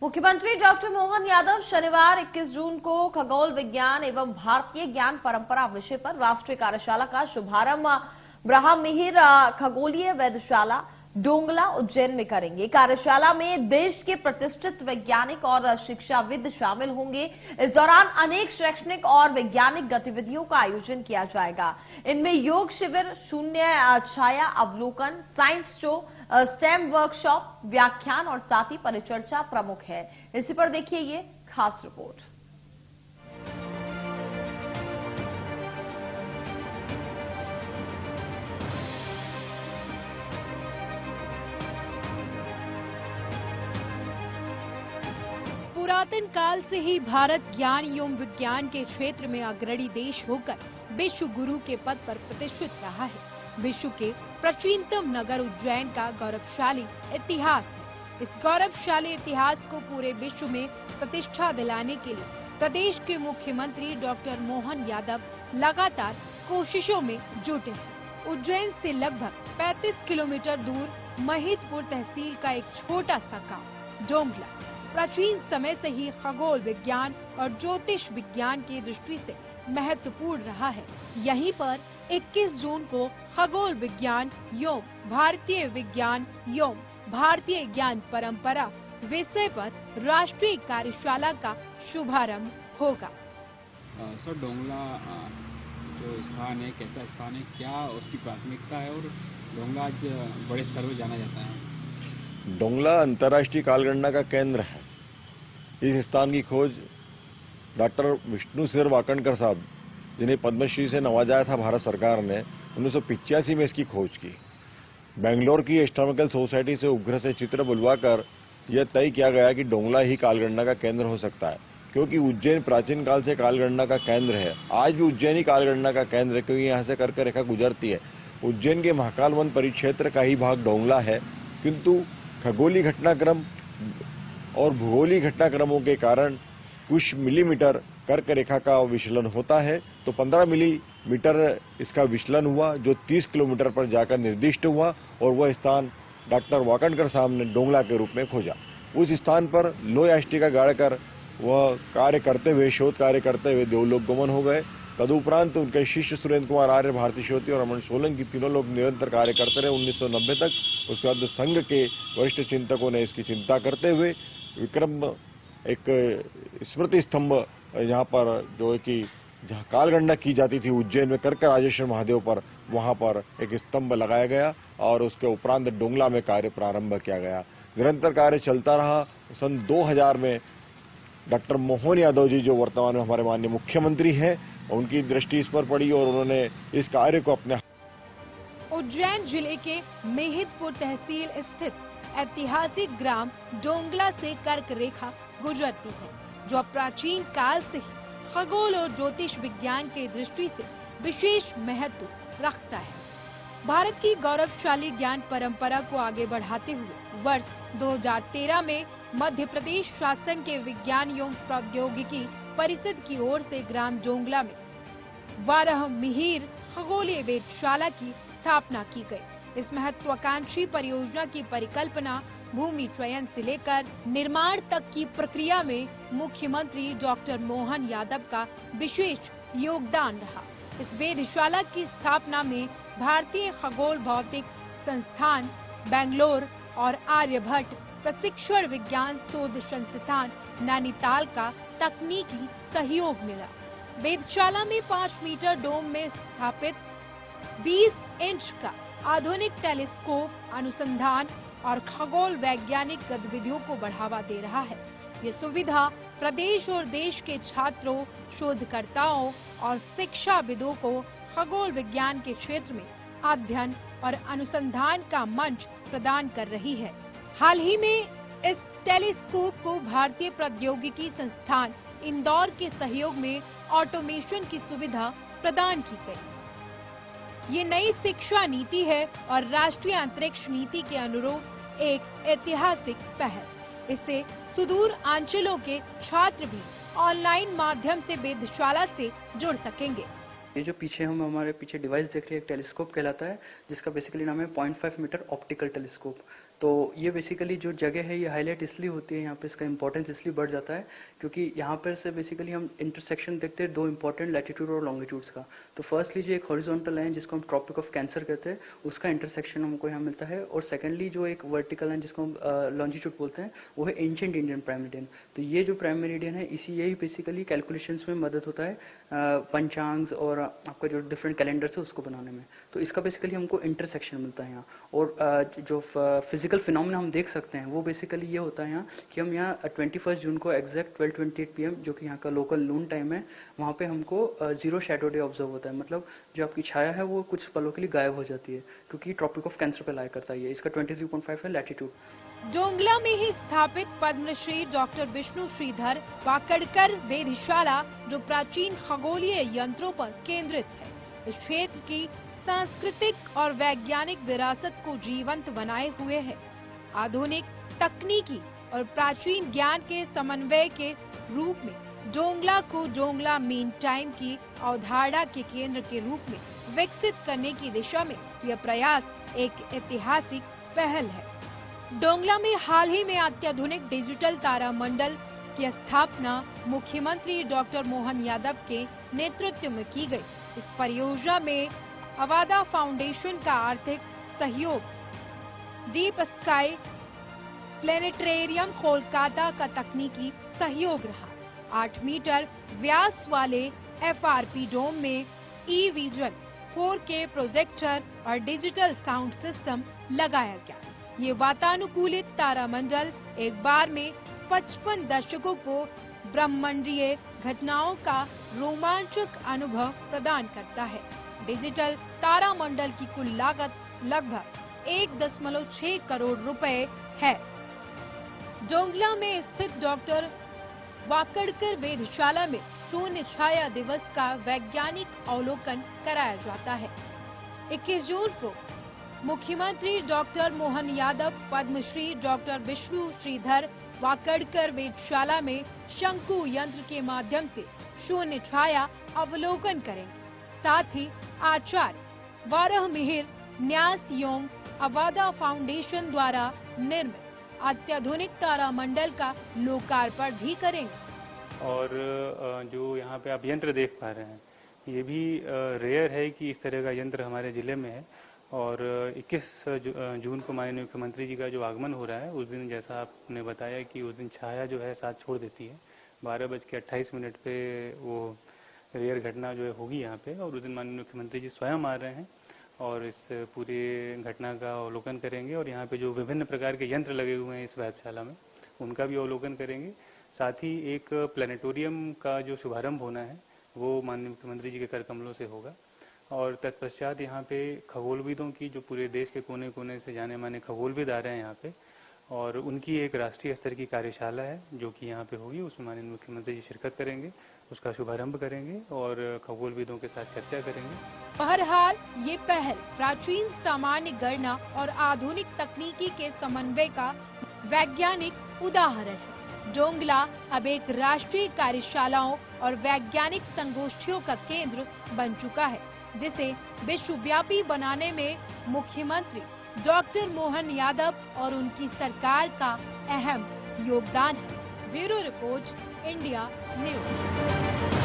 मुख्यमंत्री डॉक्टर मोहन यादव शनिवार 21 जून को खगोल विज्ञान एवं भारतीय ज्ञान परंपरा विषय पर राष्ट्रीय कार्यशाला का शुभारंभ ब्रह्ममिहिर खगोलीय वेधशाला डोंगला उज्जैन में करेंगे। कार्यशाला में देश के प्रतिष्ठित वैज्ञानिक और शिक्षाविद शामिल होंगे। इस दौरान अनेक शैक्षणिक और वैज्ञानिक गतिविधियों का आयोजन किया जाएगा। इनमें योग शिविर, शून्य छाया अवलोकन, साइंस शो, स्टेम वर्कशॉप, व्याख्यान और साथ ही परिचर्चा प्रमुख है। इसी पर देखिए ये खास रिपोर्ट। पुरातन काल से ही भारत ज्ञान एवं विज्ञान के क्षेत्र में अग्रणी देश होकर विश्व गुरु के पद पर प्रतिष्ठित रहा है। विश्व के प्राचीनतम नगर उज्जैन का गौरवशाली इतिहास है। इस गौरवशाली इतिहास को पूरे विश्व में प्रतिष्ठा दिलाने के लिए प्रदेश के मुख्यमंत्री डॉक्टर मोहन यादव लगातार कोशिशों में जुटे हैं। उज्जैन से लगभग 35 किलोमीटर दूर महिदपुर तहसील का एक छोटा सा गाँव डोंगला प्राचीन समय से ही खगोल विज्ञान और ज्योतिष विज्ञान की दृष्टि से महत्वपूर्ण रहा है। यहीं पर 21 जून को खगोल विज्ञान एवं भारतीय विज्ञान एवं भारतीय ज्ञान परंपरा विषय पर राष्ट्रीय कार्यशाला का शुभारंभ होगा। सर, डोंगला जो स्थान है, कैसा स्थान है, क्या उसकी प्राथमिकता है और डोंगला आज बड़े स्तर पर जाना जाता है? डोंगला अंतर्राष्ट्रीय कालगणना का केंद्र है। इस स्थान की खोज डॉक्टर विष्णु सिर वाकणकर साहब, जिन्हें पद्मश्री से नवाजा था भारत सरकार ने, 1985 में इसकी खोज की। बेंगलोर की एस्ट्रोनॉमिकल सोसाइटी से उपग्रह से चित्र बुलवाकर यह तय किया गया कि डोंगला ही कालगणना का केंद्र हो सकता है, क्योंकि उज्जैन प्राचीन काल से कालगणना का केंद्र है। आज भी उज्जैन ही कालगणना का केंद्र है, क्योंकि यहाँ से कर्क रेखा गुजरती है। उज्जैन के महाकाल वन परिक्षेत्र का ही भाग डोंगला है, किंतु खगोलीय घटनाक्रम और भूगोलीय घटनाक्रमों के कारण कुछ मिलीमीटर कर्क रेखा का विचलन होता है। तो 15 मिलीमीटर इसका विचलन हुआ, जो 30 किलोमीटर पर जाकर निर्दिष्ट हुआ, और वह स्थान डॉक्टर वाकणकर साहब ने डोंगला के रूप में खोजा। उस स्थान पर लोह याष्टिका गाड़कर वह कार्य करते हुए, शोध कार्य करते हुए देवलोक गमन हो गए। तदुपरांत उनके शिष्य सुरेंद्र कुमार आर्य, भारती श्रोती और रमन सोलंकी, तीनों लोग निरंतर कार्य करते रहे 1990 तक। उसके बाद संघ के वरिष्ठ चिंतकों ने इसकी चिंता करते हुए विक्रम एक स्मृति स्तंभ यहाँ पर, जो है कि जहाँ कालगणना की जाती थी उज्जैन में कर्क राजेश्वर महादेव पर, वहाँ पर एक स्तंभ लगाया गया और उसके उपरांत डोंगला में कार्य प्रारंभ किया गया। निरंतर कार्य चलता रहा। सन 2000 में डॉक्टर मोहन यादव जी, जो वर्तमान में हमारे माननीय मुख्यमंत्री हैं, उनकी दृष्टि इस पर पड़ी और उन्होंने इस कार्य को अपने उज्जैन जिले के महिदपुर तहसील स्थित ऐतिहासिक ग्राम डोंगला से कर्क रेखा गुजरती है, जो प्राचीन काल से ही खगोल और ज्योतिष विज्ञान के दृष्टि से विशेष महत्व रखता है। भारत की गौरवशाली ज्ञान परंपरा को आगे बढ़ाते हुए वर्ष 2013 में मध्य प्रदेश शासन के विज्ञान एवं प्रौद्योगिकी परिषद की ओर से ग्राम डोंगला में ब्रह्ममिहिर खगोलीय वेधशाला की स्थापना की गई। इस महत्वाकांक्षी परियोजना की परिकल्पना, भूमि चयन से लेकर निर्माण तक की प्रक्रिया में मुख्यमंत्री डॉक्टर मोहन यादव का विशेष योगदान रहा। इस वेधशाला की स्थापना में भारतीय खगोल भौतिक संस्थान बेंगलोर और आर्यभट्ट प्रशिक्षण विज्ञान शोध संस्थान नैनीताल का तकनीकी सहयोग मिला। वेधशाला में 5 मीटर डोम में स्थापित 20 इंच का आधुनिक टेलीस्कोप अनुसंधान और खगोल वैज्ञानिक गतिविधियों को बढ़ावा दे रहा है। ये सुविधा प्रदेश और देश के छात्रों, शोधकर्ताओं और शिक्षाविदों को खगोल विज्ञान के क्षेत्र में अध्ययन और अनुसंधान का मंच प्रदान कर रही है। हाल ही में इस टेलीस्कोप को भारतीय प्रौद्योगिकी संस्थान इंदौर के सहयोग में ऑटोमेशन की सुविधा प्रदान की गई। ये नई शिक्षा नीति है और राष्ट्रीय अंतरिक्ष नीति के अनुरूप एक ऐतिहासिक पहल। इससे सुदूर अंचलों के छात्र भी ऑनलाइन माध्यम से वेधशाला से जुड़ सकेंगे। ये जो पीछे हम हमारे पीछे डिवाइस देख रहे हैं, एक टेलीस्कोप कहलाता है, जिसका बेसिकली नाम है 0.5 मीटर ऑप्टिकल टेलीस्कोप। तो ये बेसिकली जो जगह है ये हाईलाइट इसलिए होती है, यहाँ पे इसका इंपॉर्टेंस इसलिए बढ़ जाता है क्योंकि यहाँ पर से बेसिकली हम इंटरसेक्शन देखते हैं दो इंपॉर्टेंट लैटिट्यूड और लॉन्गिट्यूड्स का। तो फर्स्टली जो एक हॉरिजॉन्टल लाइन जिसको हम ट्रॉपिक ऑफ कैंसर कहते हैं उसका इंटरसेक्शन हमको यहाँ मिलता है, और सेकेंडली जो एक वर्टिकल लाइन जिसको हम लॉन्जिट्यूड बोलते हैं वो है एंशिएंट इंडियन प्राइम मेरिडियन। तो ये जो प्राइम मेरिडियन है इसी यही बेसिकली कैलकुलेशंस में मदद होता है पंचांग्स और आपका जो डिफरेंट कैलेंडर्स है उसको बनाने में। तो इसका बेसिकली हमको इंटरसेक्शन मिलता है यहाँ। और जो फिजिकल फिनोमेना हम देख सकते हैं वो बेसिकली ये होता है यहाँ कि हम यहाँ 21 जून को एग्जैक्ट 12:28 PM जो कि यहाँ का लोकल नून टाइम है, वहाँ पे हमको जीरो शैडो डे ऑब्जर्व होता है। मतलब जो आपकी छाया है वो कुछ पलों के लिए गायब हो जाती है क्योंकि ट्रॉपिक ऑफ कैंसर पे लाई करता है। इसका 23.5 है लैटिट्यूड। डोंगला में ही स्थापित पद्मश्री डॉक्टर विष्णु श्रीधर वाकड़कर वेधशाला जो प्राचीन खगोलीय यंत्रों पर केंद्रित है, इस क्षेत्र की सांस्कृतिक और वैज्ञानिक विरासत को जीवंत बनाए हुए है। आधुनिक तकनीकी और प्राचीन ज्ञान के समन्वय के रूप में डोंगला को डोंगला मेन टाइम की अवधारणा के केंद्र के रूप में विकसित करने की दिशा में यह प्रयास एक ऐतिहासिक पहल है। डोंगला में हाल ही में अत्याधुनिक डिजिटल तारामंडल की स्थापना मुख्यमंत्री डॉक्टर मोहन यादव के नेतृत्व में की गई। इस परियोजना में अवादा फाउंडेशन का आर्थिक सहयोग, डीप स्काई प्लेनेटेरियम कोलकाता का तकनीकी सहयोग रहा। 8 मीटर व्यास वाले FRP डोम में ई-विजन 4K प्रोजेक्टर और डिजिटल साउंड सिस्टम लगाया गया। ये वातानुकूलित तारामंडल एक बार में 55 दर्शकों को ब्रह्मांडीय घटनाओं का रोमांचक अनुभव प्रदान करता है। डिजिटल तारामंडल की कुल लागत लगभग 1.6 करोड़ रुपए है। डोंगला में स्थित डॉक्टर वाकड़कर वेधशाला में शून्य छाया दिवस का वैज्ञानिक अवलोकन कराया जाता है। 21 जून को मुख्यमंत्री डॉक्टर मोहन यादव पद्मश्री डॉक्टर विष्णु श्रीधर वाकड़कर वेधशाला में शंकु यंत्र के माध्यम से शून्य छाया अवलोकन करेंगे। साथ ही आचार्य वारह मिहिर न्यास योम अवादा फाउंडेशन द्वारा निर्मित अत्याधुनिक तारामंडल का लोकार्पण भी करेंगे। और जो यहाँ पे आप यंत्र देख पा रहे हैं ये भी रेयर है कि इस तरह का यंत्र हमारे जिले में है। और 21 जून को माननीय मुख्यमंत्री जी का जो आगमन हो रहा है उस दिन जैसा आपने बताया कि उस दिन छाया जो है साथ छोड़ देती है। 12:28 पे वो रेयर घटना जो है होगी यहाँ पे, और उस दिन माननीय मुख्यमंत्री जी स्वयं आ रहे हैं और इस पूरी घटना का अवलोकन करेंगे। और यहाँ पे जो विभिन्न प्रकार के यंत्र लगे हुए हैं इस वेधशाला में उनका भी अवलोकन करेंगे। साथ ही एक प्लेनेटोरियम का जो शुभारंभ होना है वो माननीय मुख्यमंत्री जी के कर कमलों से होगा। और तत्पश्चात यहाँ पे खगोलविदों की जो पूरे देश के कोने कोने से जाने माने खगोलविद आ रहे हैं यहाँ पे, और उनकी एक राष्ट्रीय स्तर की कार्यशाला है जो कि यहाँ पे होगी। उसमें माननीय मुख्यमंत्री जी शिरकत करेंगे, उसका शुभारंभ करेंगे और खगोलविदों के साथ चर्चा करेंगे। बहरहाल ये पहल प्राचीन सामान्य गणना और आधुनिक तकनीकी के समन्वय का वैज्ञानिक उदाहरण है। डोंगला अब एक राष्ट्रीय कार्यशालाओं और वैज्ञानिक संगोष्ठियों का केंद्र बन चुका है, जिसे विश्वव्यापी बनाने में मुख्यमंत्री डॉक्टर मोहन यादव और उनकी सरकार का अहम योगदान है। Bureau report, India news.